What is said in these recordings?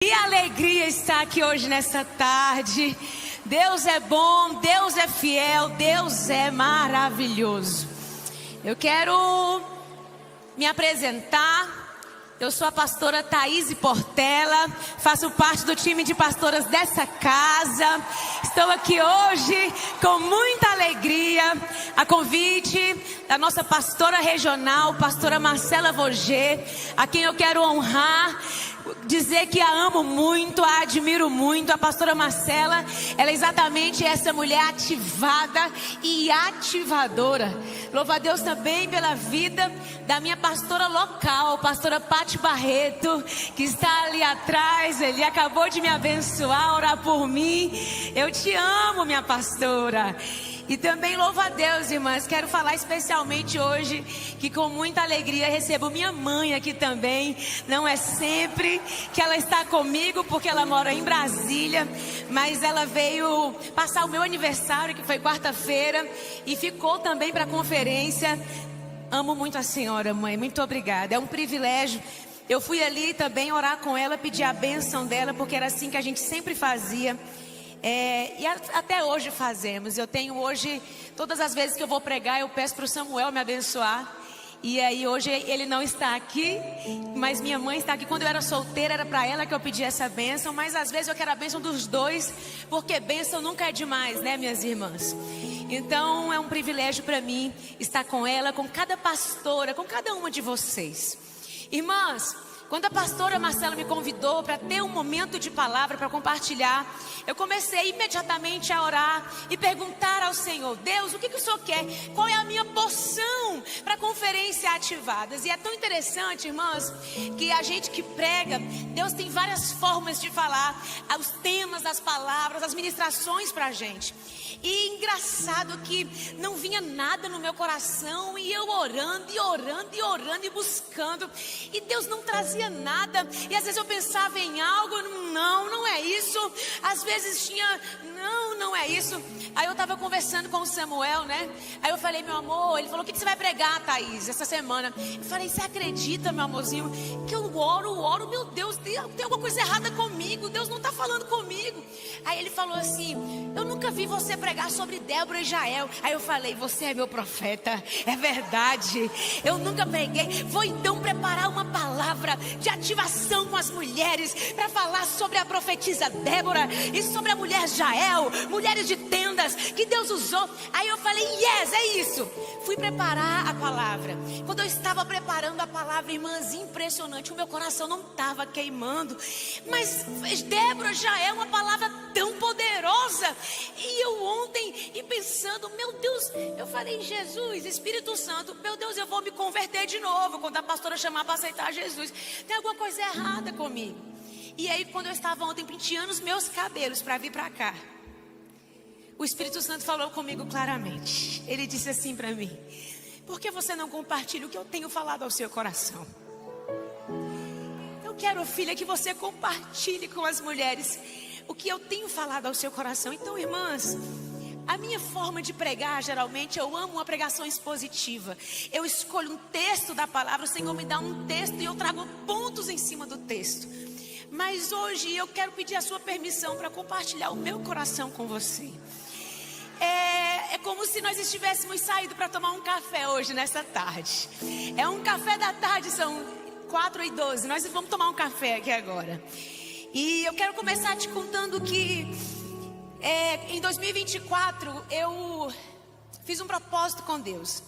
Que alegria estar aqui hoje nessa tarde. Deus é bom, Deus é fiel, Deus é maravilhoso. Eu quero me apresentar. Eu sou a pastora Thaís Portela, faço parte do time de pastoras dessa casa. Estou aqui hoje com muita alegria, a convite da nossa pastora regional, pastora Marcela Vogê, a quem eu quero honrar, dizer que a amo muito, a admiro muito. A pastora Marcela, ela é exatamente essa mulher ativada e ativadora. Louvo a Deus também pela vida da minha pastora local, pastora Pati Barreto, que está ali atrás. Ele acabou de me abençoar, orar por mim. Eu te amo, minha pastora. E também louvo a Deus, irmãs. Quero falar especialmente hoje que com muita alegria recebo minha mãe aqui também. Não é sempre que ela está comigo, porque ela mora em Brasília, mas ela veio passar o meu aniversário, que foi quarta-feira, e ficou também para a conferência. Amo muito a senhora, mãe. Muito obrigada. É um privilégio. Eu fui ali também orar com ela, pedir a bênção dela, porque era assim que a gente sempre fazia. E até hoje fazemos. Eu tenho hoje, todas as vezes que eu vou pregar, eu peço para o Samuel me abençoar. E aí hoje ele não está aqui, mas minha mãe está aqui. Quando eu era solteira era para ela que eu pedia essa bênção, mas às vezes eu quero a bênção dos dois, porque bênção nunca é demais, né, minhas irmãs? Então é um privilégio para mim estar com ela, com cada pastora, com cada uma de vocês. Irmãs, quando a pastora Marcela me convidou para ter um momento de palavra para compartilhar, eu comecei imediatamente a orar e perguntar ao Senhor: Deus, o que o Senhor quer? Qual é a minha porção para a conferência Ativadas? E é tão interessante, irmãs, que a gente que prega, Deus tem várias formas de falar os temas, as palavras, as ministrações para a gente. E engraçado que não vinha nada no meu coração, e eu orando e orando e orando e buscando, e Deus não trazia nada. E às vezes eu pensava em algo, não é isso. Às vezes tinha, não é isso. Aí eu estava conversando com o Samuel, né? Aí eu falei: meu amor, ele falou: o que você vai pregar, Thaís, essa semana? Eu falei: você acredita, meu amorzinho, que eu oro, meu Deus, tem alguma coisa errada comigo, Deus não está falando comigo. Aí ele falou assim: eu nunca vi você pregar sobre Débora e Jael. Aí eu falei: você é meu profeta, é verdade, eu nunca preguei. Vou então preparar uma palavra de ativação com as mulheres, para falar sobre a profetisa Débora e sobre a mulher Jael, mulheres de tendas que Deus usou. Aí eu falei: yes, é isso. Fui preparar a palavra. Quando eu estava preparando a palavra, irmãs, impressionante, o meu coração não estava queimando, mas Débora já é uma palavra tão poderosa. E eu ontem, e pensando, meu Deus, eu falei: Jesus, Espírito Santo, meu Deus, eu vou me converter de novo quando a pastora chamar para aceitar Jesus. Tem alguma coisa errada comigo. E aí, quando eu estava ontem penteando os meus cabelos para vir para cá, o Espírito Santo falou comigo claramente. Ele disse assim para mim: por que você não compartilha o que eu tenho falado ao seu coração? Eu quero, filha, que você compartilhe com as mulheres o que eu tenho falado ao seu coração. Então, irmãs, a minha forma de pregar, geralmente, eu amo uma pregação expositiva. Eu escolho um texto da palavra, o Senhor me dá um texto e eu trago pontos em cima do texto. Mas hoje eu quero pedir a sua permissão para compartilhar o meu coração com você. É como se nós estivéssemos saído para tomar um café hoje, nessa tarde. É um café da tarde, são 4h12. Nós vamos tomar um café aqui agora. E eu quero começar te contando que em 2024 eu fiz um propósito com Deus.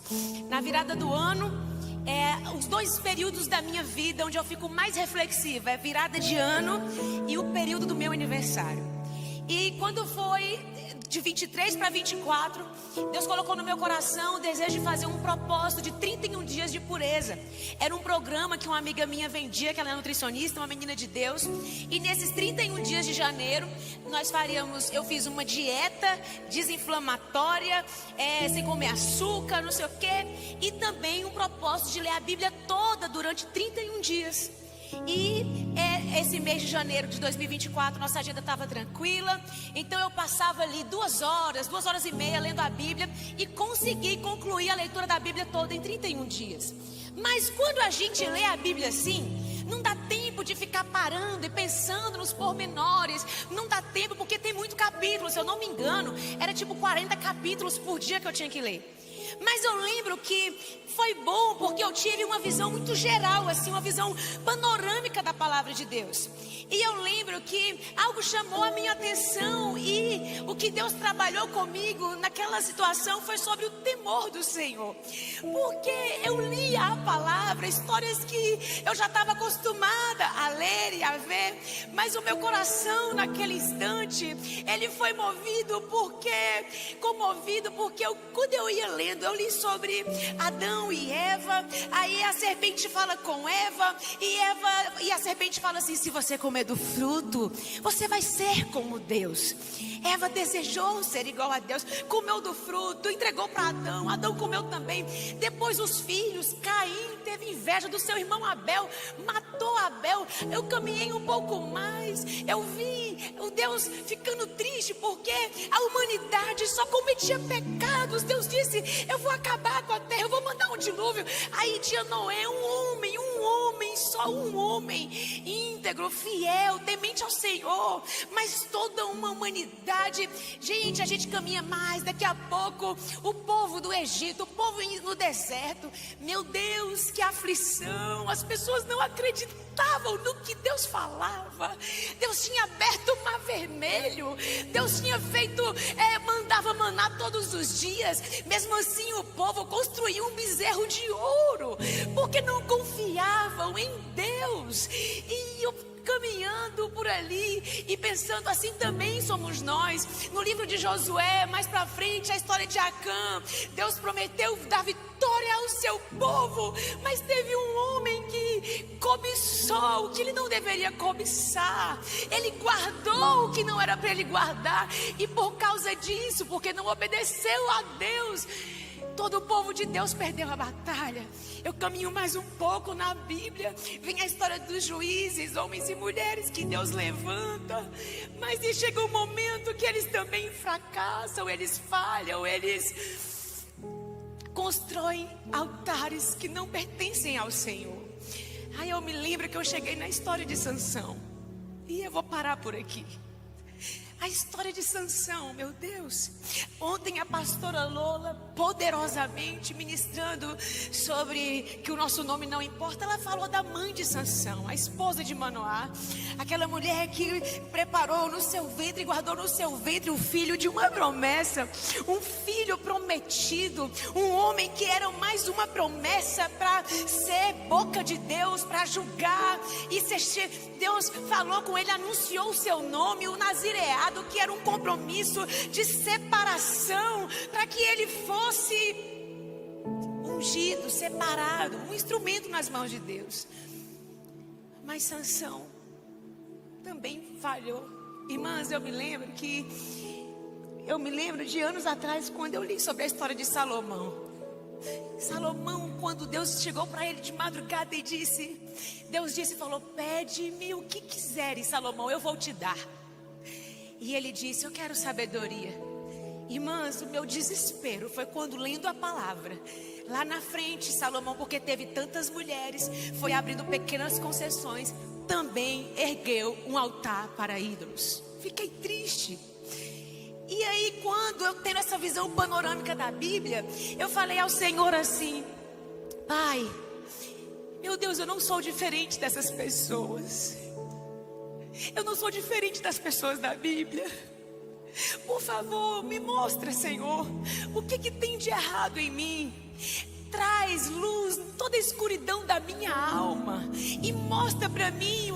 Na virada do ano, os dois períodos da minha vida onde eu fico mais reflexiva é virada de ano e o período do meu aniversário. E quando foi de 23 para 24, Deus colocou no meu coração o desejo de fazer um propósito de 31 dias de pureza. Era um programa que uma amiga minha vendia, que ela é nutricionista, uma menina de Deus. E nesses 31 dias de janeiro, eu fiz uma dieta desinflamatória, sem comer açúcar, não sei o quê. E também um propósito de ler a Bíblia toda durante 31 dias. E esse mês de janeiro de 2024, nossa agenda estava tranquila. Então eu passava ali 2 horas e meia lendo a Bíblia, e consegui concluir a leitura da Bíblia toda em 31 dias. Mas quando a gente lê a Bíblia assim, não dá tempo tempo de ficar parando e pensando nos pormenores. Não dá tempo porque tem muito capítulo. Se eu não me engano, era tipo 40 capítulos por dia que eu tinha que ler. Mas eu lembro que foi bom porque eu tive uma visão muito geral, assim, uma visão panorâmica da palavra de Deus. E eu lembro que algo chamou a minha atenção e o que Deus trabalhou comigo naquela situação foi sobre o temor do Senhor. Porque eu lia a palavra, histórias que eu já estava acostumada a ler e a ver, mas o meu coração naquele instante, ele foi comovido porque quando eu ia lendo, eu li sobre Adão e Eva. Aí a serpente fala com Eva e a serpente fala assim: se você comer do fruto, você vai ser como Deus. Eva desejou ser igual a Deus, comeu do fruto, entregou para Adão. Adão comeu também. Depois os filhos, Caim teve inveja do seu irmão Abel, matou Abel. Eu caminhei um pouco mais, eu vi o Deus ficando triste porque a humanidade só cometia pecados. Deus disse: eu vou acabar com a terra, eu vou mandar um dilúvio. Aí tinha Noé, só um homem íntegro, fiel, temente ao Senhor, mas toda uma humanidade. Gente, a gente caminha mais, daqui a pouco o povo do Egito, o povo no deserto, meu Deus, que aflição. As pessoas não acreditavam no que Deus falava. Deus tinha aberto o mar vermelho, Deus tinha feito, mandava maná todos os dias. Mesmo assim o povo construiu um bezerro de ouro, porque não confiavam em Deus. E eu caminhando por ali e pensando, assim também somos nós. No livro de Josué, mais pra frente, a história de Acã, Deus prometeu dar vitória ao seu povo, mas teve um homem que cobiçou o que ele não deveria cobiçar. Ele guardou o que não era para ele guardar, e por causa disso, porque não obedeceu a Deus, todo o povo de Deus perdeu a batalha. Eu caminho mais um pouco na Bíblia, vem a história dos juízes, homens e mulheres que Deus levanta, mas chega um momento que eles também fracassam, eles falham, eles constroem altares que não pertencem ao Senhor. Aí eu me lembro que eu cheguei na história de Sansão, e eu vou parar por aqui. A história de Sansão, meu Deus. Ontem a pastora Lola, poderosamente ministrando sobre que o nosso nome não importa, ela falou da mãe de Sansão, a esposa de Manoá. Aquela mulher que preparou no seu ventre, guardou no seu ventre o filho de uma promessa, um filho prometido, um homem que era mais uma promessa para ser boca de Deus, para julgar e ser. Deus falou com ele, anunciou o seu nome, o nazireado, que era um compromisso de separação, para que ele fosse ungido, separado, um instrumento nas mãos de Deus. Mas Sansão também falhou. Irmãs, eu me lembro de anos atrás, quando eu li sobre a história de Salomão. Salomão, quando Deus chegou para ele de madrugada e Deus falou: pede-me o que quiseres, Salomão, eu vou te dar. E ele disse: eu quero sabedoria. Irmãs, o meu desespero foi quando, lendo a palavra, lá na frente, Salomão, porque teve tantas mulheres, foi abrindo pequenas concessões, também ergueu um altar para ídolos. Fiquei triste. E aí, quando eu tenho essa visão panorâmica da Bíblia, eu falei ao Senhor assim: Pai, meu Deus, eu não sou diferente dessas pessoas. Eu não sou diferente das pessoas da Bíblia. Por favor, me mostra, Senhor, o que tem de errado em mim. Traz luz em toda a escuridão da minha alma e mostra para mim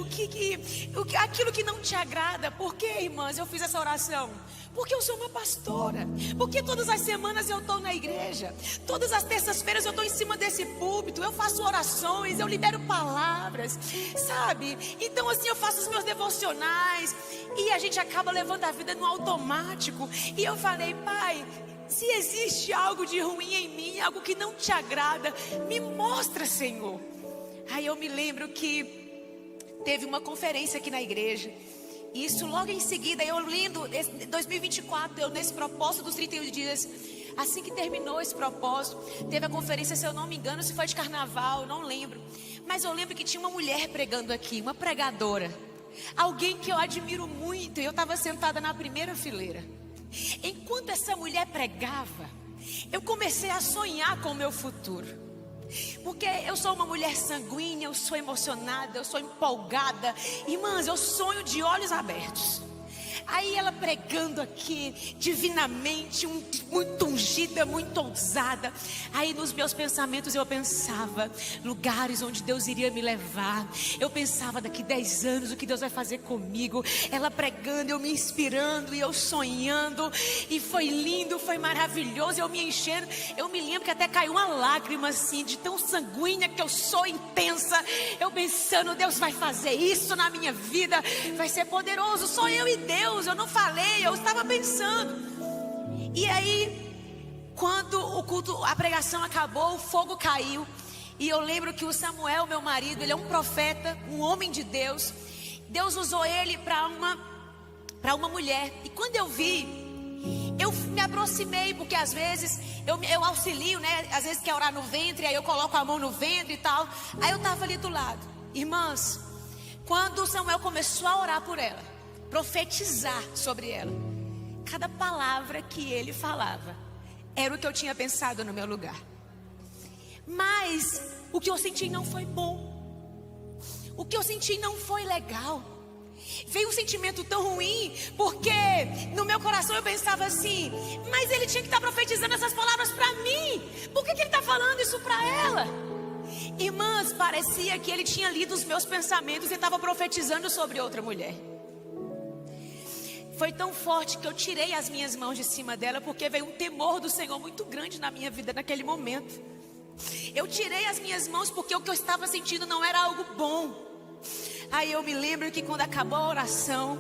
aquilo que não te agrada. Por que, irmãs, eu fiz essa oração? Porque eu sou uma pastora, porque todas as semanas eu estou na igreja, todas as terças-feiras eu estou em cima desse púlpito, eu faço orações, eu libero palavras, sabe? Então assim, eu faço os meus devocionais e a gente acaba levando a vida no automático. E eu falei: Pai, se existe algo de ruim em mim, algo que não te agrada, me mostra, Senhor. Aí eu me lembro que teve uma conferência aqui na igreja. Isso logo em seguida, eu lendo 2024, eu nesse propósito dos 31 dias, assim que terminou esse propósito, teve a conferência, se eu não me engano, se foi de carnaval, não lembro. Mas eu lembro que tinha uma mulher pregando aqui, uma pregadora, alguém que eu admiro muito, e eu estava sentada na primeira fileira. Enquanto essa mulher pregava, eu comecei a sonhar com o meu futuro. Porque eu sou uma mulher sanguínea, eu sou emocionada, eu sou empolgada. Irmãs, eu sonho de olhos abertos. Aí ela pregando aqui, divinamente, muito ungida, muito ousada. Aí nos meus pensamentos eu pensava, lugares onde Deus iria me levar. Eu pensava daqui 10 anos, o que Deus vai fazer comigo. Ela pregando, eu me inspirando e eu sonhando. E foi lindo, foi maravilhoso, eu me enchendo. Eu me lembro que até caiu uma lágrima assim, de tão sanguínea que eu sou, intensa. Eu pensando, Deus vai fazer isso na minha vida, vai ser poderoso, só eu e Deus. Eu não falei, eu estava pensando. E aí, quando o culto, a pregação acabou, o fogo caiu. E eu lembro que o Samuel, meu marido, ele é um profeta, um homem de Deus. Deus usou ele para uma mulher. E quando eu vi, eu me aproximei, porque às vezes eu auxilio, né? Às vezes quer orar no ventre, aí eu coloco a mão no ventre e tal. Aí eu estava ali do lado. Irmãs, quando o Samuel começou a orar por ela, profetizar sobre ela, cada palavra que ele falava era o que eu tinha pensado no meu lugar. Mas o que eu senti não foi bom. O que eu senti não foi legal. Veio um sentimento tão ruim, porque no meu coração eu pensava assim: mas ele tinha que estar profetizando essas palavras para mim. Por que ele está falando isso para ela? Irmãs, parecia que ele tinha lido os meus pensamentos e estava profetizando sobre outra mulher. Foi tão forte que eu tirei as minhas mãos de cima dela, porque veio um temor do Senhor muito grande na minha vida naquele momento. Eu tirei as minhas mãos porque o que eu estava sentindo não era algo bom. Aí eu me lembro que quando acabou a oração,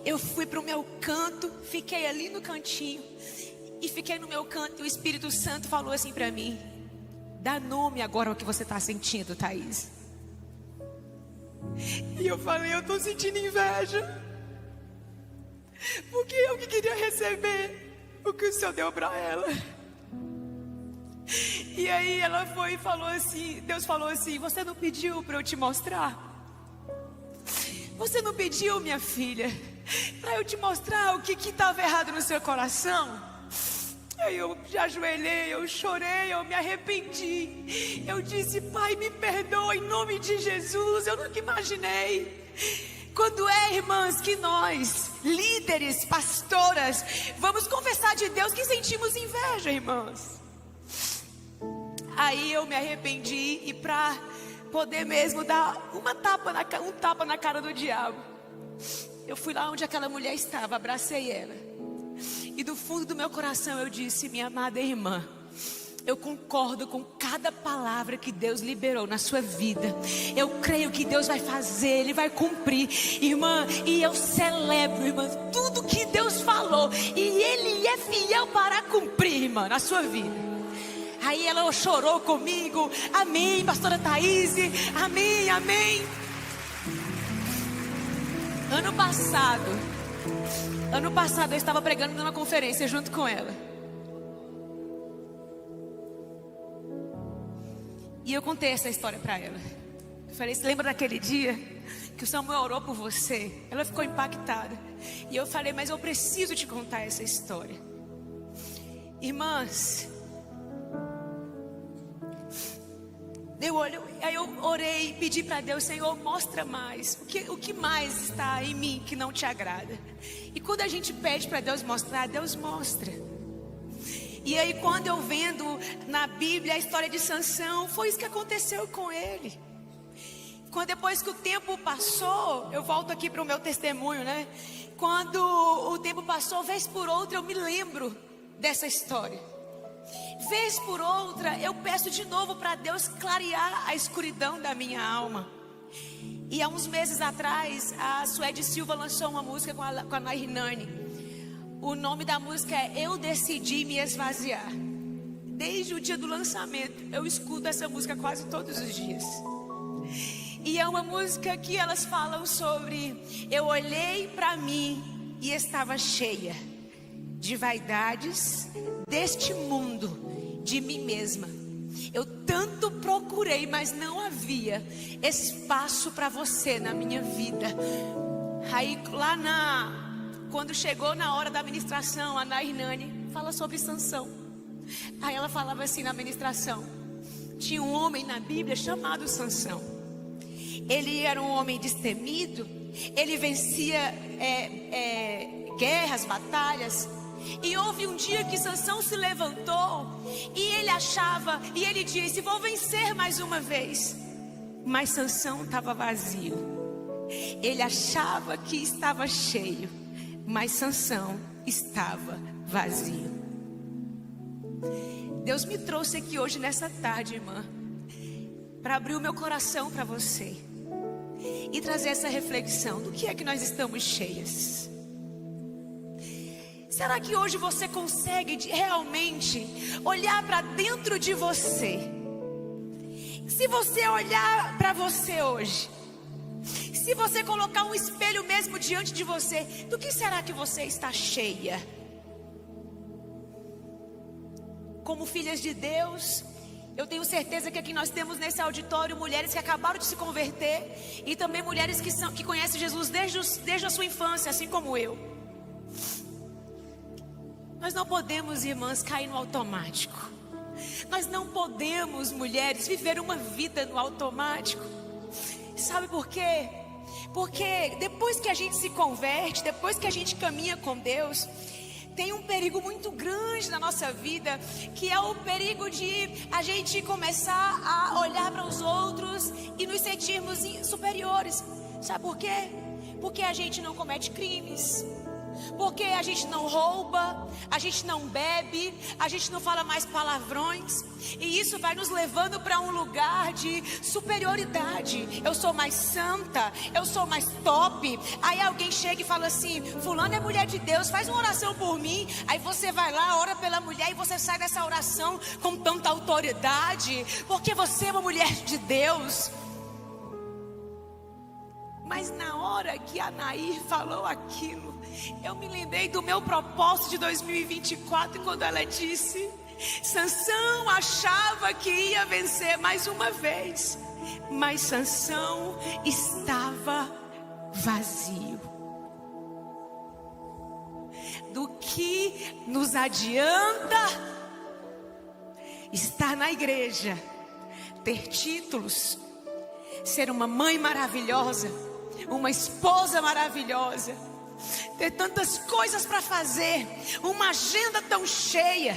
eu fui para o meu canto, fiquei ali no cantinho, e fiquei no meu canto, e o Espírito Santo falou assim para mim: dá nome agora ao que você está sentindo, Thaís. E eu falei: eu estou sentindo inveja, porque eu que queria receber o que o Senhor deu para ela. E aí ela foi e falou assim, Deus falou assim: você não pediu para eu te mostrar? Você não pediu, minha filha, para eu te mostrar o que estava errado no seu coração? Aí eu me ajoelhei, eu chorei, eu me arrependi. Eu disse: Pai, me perdoa em nome de Jesus. Eu nunca imaginei. Quando irmãs, que nós, líderes, pastoras, vamos confessar de Deus que sentimos inveja, irmãs. Aí eu me arrependi, e para poder mesmo dar um tapa na cara do diabo, eu fui lá onde aquela mulher estava, abracei ela, e do fundo do meu coração eu disse: minha amada irmã, eu concordo com cada palavra que Deus liberou na sua vida. Eu creio que Deus vai fazer, Ele vai cumprir, irmã. E eu celebro, irmã, tudo que Deus falou, e Ele é fiel para cumprir, irmã, na sua vida. Aí ela chorou comigo: amém, pastora Thaís, amém, amém. Ano passado eu estava pregando numa conferência junto com ela. E eu contei essa história para ela. Eu falei: você lembra daquele dia que o Samuel orou por você? Ela ficou impactada. E eu falei: mas eu preciso te contar essa história. Irmãs, aí eu orei e pedi para Deus: Senhor, mostra mais. O que mais está em mim que não te agrada? E quando a gente pede para Deus mostrar, Deus mostra. E aí quando eu vendo na Bíblia a história de Sansão, foi isso que aconteceu com ele. Depois que o tempo passou, eu volto aqui para o meu testemunho, né? Quando o tempo passou, vez por outra eu me lembro dessa história. Vez por outra eu peço de novo para Deus clarear a escuridão da minha alma. E há uns meses atrás, a Suede Silva lançou uma música com a Nair Nani. O nome da música é Eu Decidi Me Esvaziar. Desde o dia do lançamento eu escuto essa música quase todos os dias. E é uma música que elas falam sobre: eu olhei para mim e estava cheia de vaidades deste mundo, de mim mesma. Eu tanto procurei, mas não havia espaço para você na minha vida. Aí quando chegou na hora da ministração, a Nairnane fala sobre Sansão. Aí ela falava assim na ministração: tinha um homem na Bíblia chamado Sansão. Ele era um homem destemido. Ele vencia guerras, batalhas. E houve um dia que Sansão se levantou e ele disse: vou vencer mais uma vez. Mas Sansão estava vazio. Ele achava que estava cheio, mas Sansão estava vazio. Deus me trouxe aqui hoje nessa tarde, irmã, para abrir o meu coração para você e trazer essa reflexão: do que é que nós estamos cheias? Será que hoje você consegue realmente olhar para dentro de você? Se você olhar para você hoje, se você colocar um espelho mesmo diante de você, do que será que você está cheia? Como filhas de Deus, eu tenho certeza que aqui nós temos nesse auditório mulheres que acabaram de se converter e também mulheres que conhecem Jesus desde a sua infância, assim como eu. Nós não podemos, irmãs, cair no automático. Nós não podemos, mulheres, viver uma vida no automático. Sabe por quê? Porque depois que a gente se converte, depois que a gente caminha com Deus, tem um perigo muito grande na nossa vida, que é o perigo de a gente começar a olhar para os outros e nos sentirmos superiores. Sabe por quê? Porque a gente não comete crimes, porque a gente não rouba, a gente não bebe, a gente não fala mais palavrões. E isso vai nos levando para um lugar de superioridade. Eu sou mais santa, eu sou mais top. Aí alguém chega e fala assim: fulano é mulher de Deus, faz uma oração por mim. Aí você vai lá, ora pela mulher e você sai dessa oração com tanta autoridade, porque você é uma mulher de Deus. Mas na hora que a Nair falou aquilo, eu me lembrei do meu propósito de 2024, quando ela disse: Sansão achava que ia vencer mais uma vez, mas Sansão estava vazio. Do que nos adianta estar na igreja, ter títulos, ser uma mãe maravilhosa, uma esposa maravilhosa, ter tantas coisas para fazer, uma agenda tão cheia,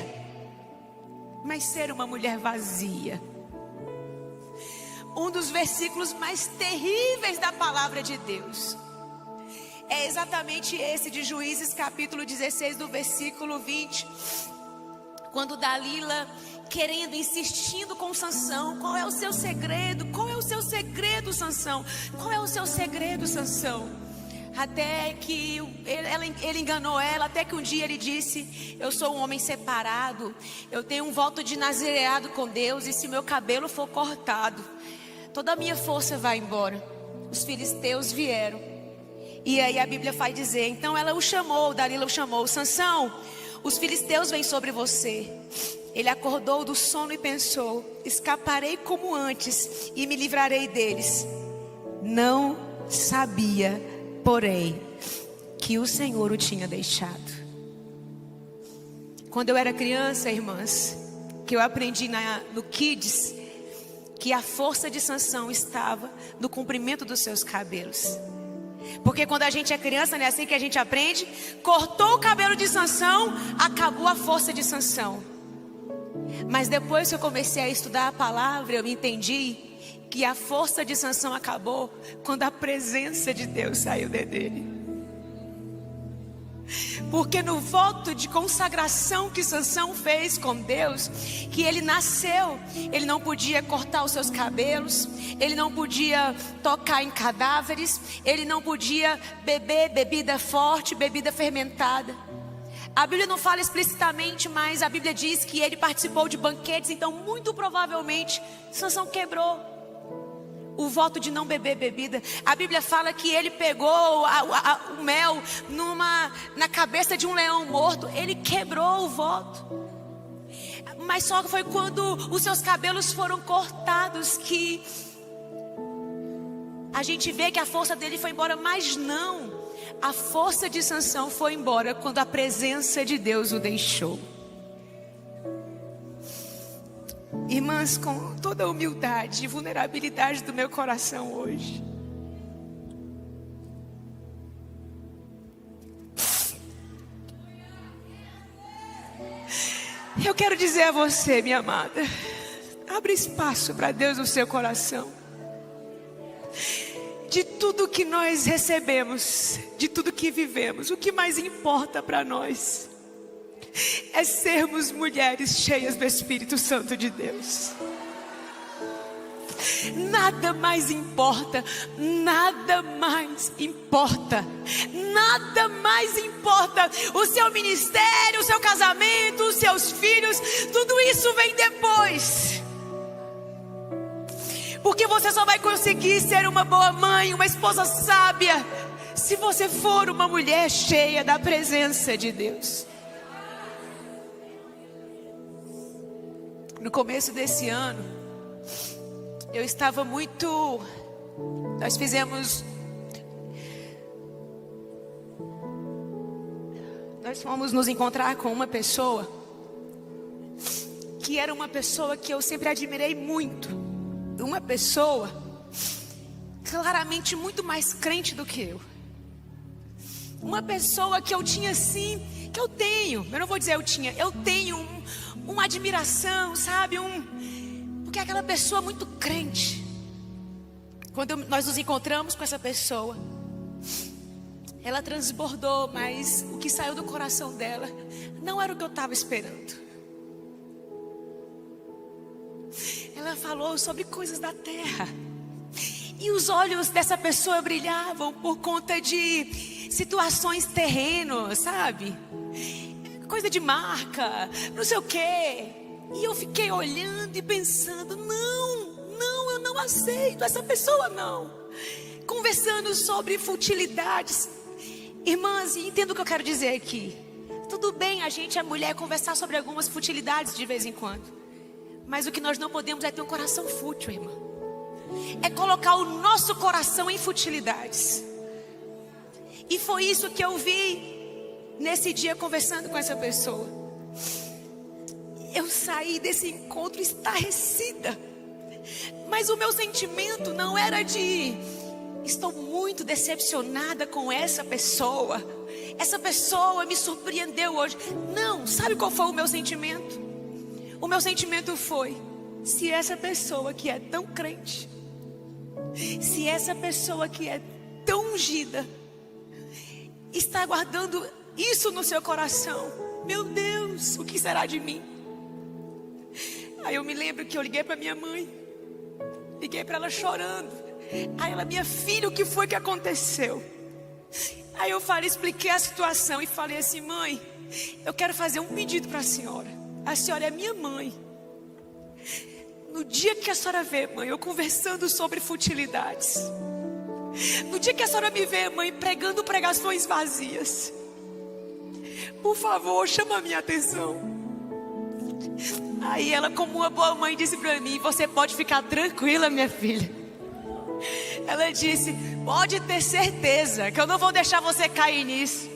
mas ser uma mulher vazia? Um dos versículos mais terríveis da palavra de Deus é exatamente esse de Juízes capítulo 16, do versículo 20. Quando Dalila, insistindo com Sansão: qual é o seu segredo? Qual é o seu segredo, Sansão? Qual é o seu segredo, Sansão? Até que ele enganou ela, até que um dia ele disse: eu sou um homem separado, eu tenho um voto de nazireado com Deus, e se meu cabelo for cortado, toda a minha força vai embora. Os filisteus vieram, e aí a Bíblia faz dizer, então ela o chamou, Dalila o chamou: Sansão, os filisteus vêm sobre você. Ele acordou do sono e pensou: escaparei como antes e me livrarei deles. Não sabia, porém, que o Senhor o tinha deixado. Quando eu era criança, irmãs, que eu aprendi no Kids, que a força de Sansão estava no comprimento dos seus cabelos. Porque quando a gente é criança, não é assim que a gente aprende? Cortou o cabelo de Sansão, acabou a força de Sansão. Mas depois que eu comecei a estudar a palavra, eu entendi que a força de Sansão acabou quando a presença de Deus saiu dele. Porque no voto de consagração que Sansão fez com Deus, que ele nasceu, ele não podia cortar os seus cabelos, ele não podia tocar em cadáveres, ele não podia beber bebida forte, bebida fermentada. A Bíblia não fala explicitamente, mas a Bíblia diz que ele participou de banquetes. Então muito provavelmente Sansão quebrou o voto de não beber bebida. A Bíblia fala que ele pegou o mel na cabeça de um leão morto. Ele quebrou o voto. Mas só foi quando os seus cabelos foram cortados que a gente vê que a força dele foi embora. Mas não, a força de Sansão foi embora quando a presença de Deus o deixou. Irmãs, com toda a humildade e vulnerabilidade do meu coração hoje, eu quero dizer a você, minha amada, abre espaço para Deus no seu coração. De tudo que nós recebemos, de tudo que vivemos, o que mais importa para nós é sermos mulheres cheias do Espírito Santo de Deus. Nada mais importa, nada mais importa, nada mais importa. O seu ministério, o seu casamento, os seus filhos, tudo isso vem depois. Porque você só vai conseguir ser uma boa mãe, uma esposa sábia, se você for uma mulher cheia da presença de Deus. No começo desse ano, eu estava muito... Nós fomos nos encontrar com uma pessoa que era uma pessoa que eu sempre admirei muito. Uma pessoa claramente muito mais crente do que eu. Uma pessoa que eu tinha assim, que eu tenho, eu não vou dizer eu tenho uma admiração, sabe? Porque é aquela pessoa muito crente. Quando nós nos encontramos com essa pessoa, ela transbordou, mas o que saiu do coração dela não era o que eu estava esperando. Ela falou sobre coisas da terra, e os olhos dessa pessoa brilhavam por conta de situações terrenos, sabe? Coisa de marca, não sei o quê. E eu fiquei olhando e pensando, não, eu não aceito essa pessoa, não. Conversando sobre futilidades. Irmãs, entenda o que eu quero dizer aqui. Tudo bem a gente, a mulher, conversar sobre algumas futilidades de vez em quando. Mas o que nós não podemos é ter um coração fútil, irmã. É colocar o nosso coração em futilidades. E foi isso que eu vi nesse dia conversando com essa pessoa. Eu saí desse encontro estarrecida. Mas o meu sentimento não era de... estou muito decepcionada com essa pessoa. Essa pessoa me surpreendeu hoje. Não, sabe qual foi o meu sentimento? O meu sentimento foi: se essa pessoa que é tão crente, se essa pessoa que é tão ungida, está guardando isso no seu coração, meu Deus, o que será de mim? Aí eu me lembro que eu liguei para minha mãe. Liguei para ela chorando. Aí ela, minha filha, o que foi que aconteceu? Aí eu expliquei a situação e falei assim: mãe, eu quero fazer um pedido para a senhora. A senhora é minha mãe. No dia que a senhora vê, mãe, eu conversando sobre futilidades, no dia que a senhora me vê, mãe, pregando pregações vazias, por favor, chama a minha atenção. Aí ela, como uma boa mãe, disse para mim: você pode ficar tranquila, minha filha. Ela disse: pode ter certeza que eu não vou deixar você cair nisso.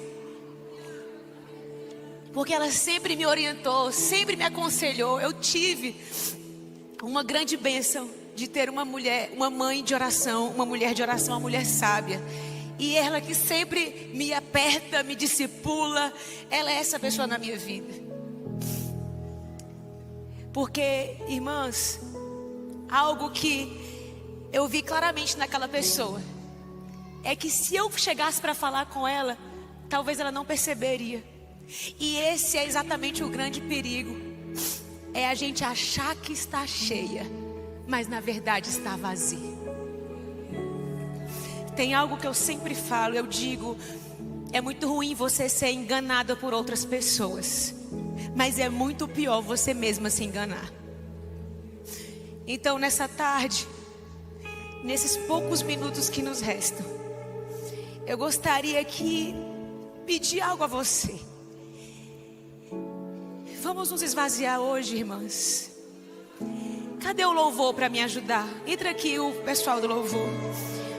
Porque ela sempre me orientou, sempre me aconselhou. Eu tive uma grande bênção de ter uma mulher, uma mãe de oração, uma mulher de oração, uma mulher sábia. E ela que sempre me aperta, me discipula, ela é essa pessoa na minha vida. Porque, irmãs, algo que eu vi claramente naquela pessoa é que se eu chegasse para falar com ela, talvez ela não perceberia. E esse é exatamente o grande perigo. É a gente achar que está cheia, mas na verdade está vazia. Tem algo que eu sempre falo, eu digo: é muito ruim você ser enganada por outras pessoas, mas é muito pior você mesma se enganar. Então nessa tarde, nesses poucos minutos que nos restam, eu gostaria que pedir algo a você. Vamos nos esvaziar hoje, irmãs. Cadê o louvor para me ajudar? Entra aqui o pessoal do louvor.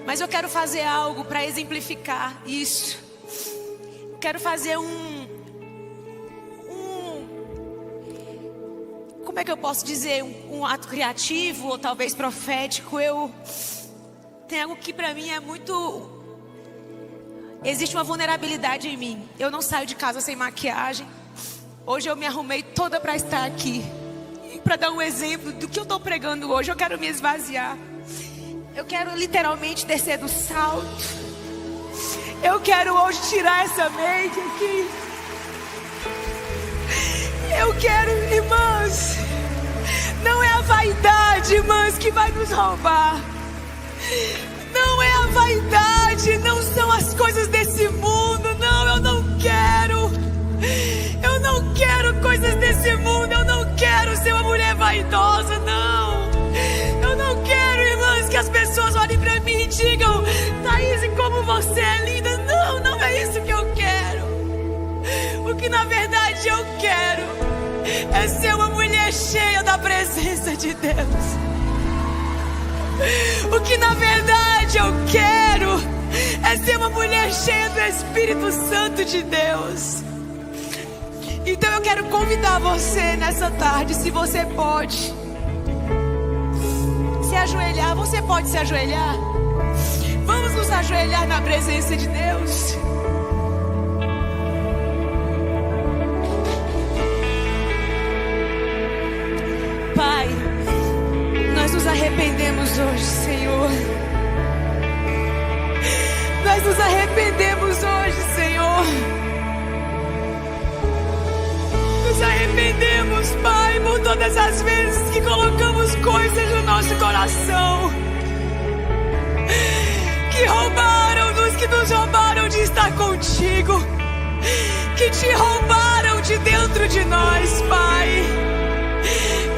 Mas eu quero fazer algo para exemplificar isso. Quero fazer como é que eu posso dizer? Um ato criativo ou talvez profético. Tem algo que para mim é muito... Existe uma vulnerabilidade em mim. Eu não saio de casa sem maquiagem. Hoje eu me arrumei toda para estar aqui. E para dar um exemplo do que eu estou pregando hoje, eu quero me esvaziar. Eu quero literalmente descer do salto. Eu quero hoje tirar essa make aqui. Eu quero, irmãs, não é a vaidade, irmãs, que vai nos roubar. Não é a vaidade, não são as coisas desse mundo. Não, eu não quero. Eu não quero coisas desse mundo. Eu não quero ser uma mulher vaidosa, não. Eu não quero, irmãs, que as pessoas olhem pra mim e digam: Thaís, como você é linda. Não, não é isso que eu quero. O que na verdade eu quero é ser uma mulher cheia da presença de Deus. O que na verdade eu quero é ser uma mulher cheia do Espírito Santo de Deus. Então eu quero convidar você nessa tarde, se você pode se ajoelhar. Você pode se ajoelhar? Vamos nos ajoelhar na presença de Deus. Pai, nós nos arrependemos hoje, Senhor. Nós nos arrependemos hoje, Senhor. Nos arrependemos, Pai, por todas as vezes que colocamos coisas no nosso coração que roubaram-nos, que nos roubaram de estar contigo, que te roubaram de dentro de nós, Pai.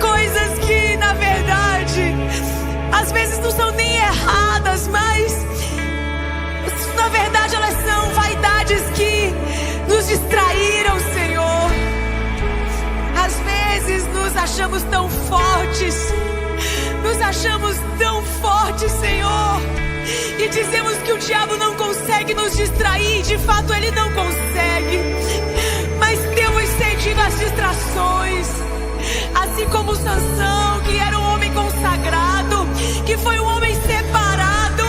Coisas que na verdade às vezes não são nem erradas, mas na verdade elas são vaidades que nos distraíram, Senhor. Às vezes nos achamos tão fortes, Senhor, e dizemos que o diabo não consegue nos distrair. De fato ele não consegue, mas temos cedido às distrações. Assim como Sansão, que era um homem consagrado, que foi um homem separado.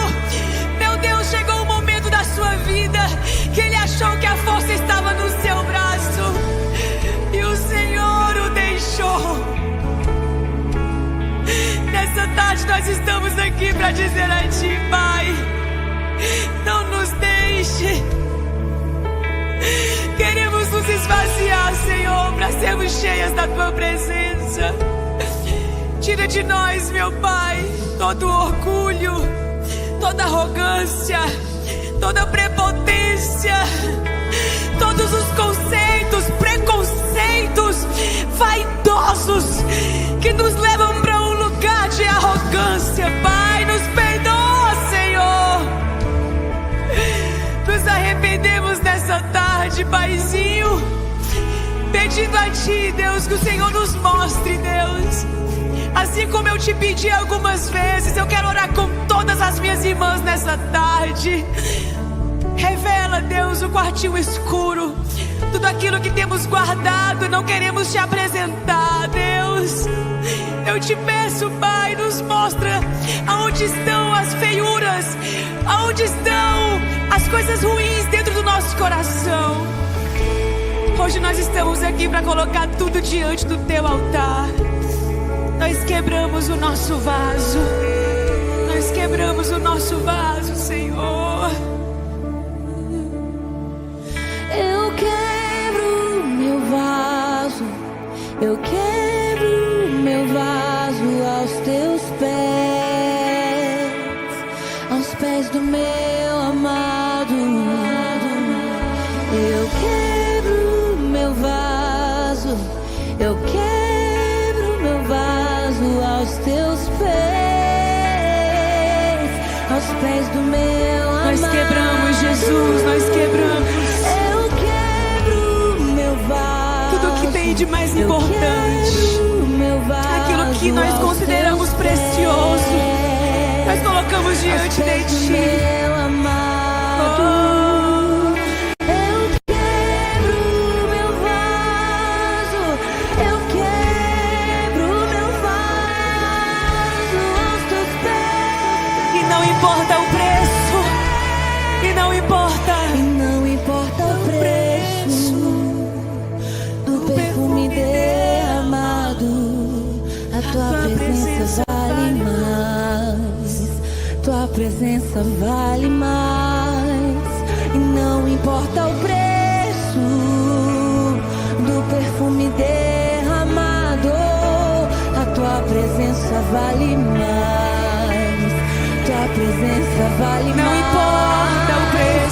Meu Deus, chegou um momento da sua vida que ele achou que a força estava no seu braço, e o Senhor o deixou. Nessa tarde nós estamos aqui para dizer a Ti, Pai, não nos deixe. Queremos nos esvaziar, Senhor, para sermos cheias da Tua presença. Tira de nós, meu Pai, todo orgulho, toda arrogância, toda prepotência, todos os conceitos, preconceitos vaidosos que nos levam para um lugar de arrogância. Pai, nos perdoa, Senhor. Nos arrependemos nessa tarde, Paizinho, pedindo a Ti, Deus, que o Senhor nos mostre, Deus. Assim como eu te pedi algumas vezes, eu quero orar com todas as minhas irmãs nessa tarde. Revela, Deus, o quartinho escuro, tudo aquilo que temos guardado e não queremos te apresentar, Deus. Eu te peço, Pai, nos mostra aonde estão as feiuras, aonde estão as coisas ruins dentro do nosso coração. Hoje nós estamos aqui para colocar tudo diante do Teu altar. Nós quebramos o nosso vaso, nós quebramos o nosso vaso, Senhor. Eu quebro meu vaso, eu quebro meu vaso aos Teus pés do meu amado. Eu quebro meu vaso, eu quebro meu vaso aos Teus pés do meu amado. Nós quebramos, Jesus, nós quebramos meu vaso, tudo que tem de mais importante nós aos consideramos teus precioso. pés, Nós colocamos diante aos de pés do Ti. meu amado. Eu quebro meu vaso, eu quebro meu vaso aos teus pés. E não importa o preço. E não importa. E não importa o preço do perfume derramado, a tua presença vale mais. Tua presença vale mais. E não importa o preço do perfume derramado, a tua presença vale mais. Tua presença vale Não mais. importa o preço.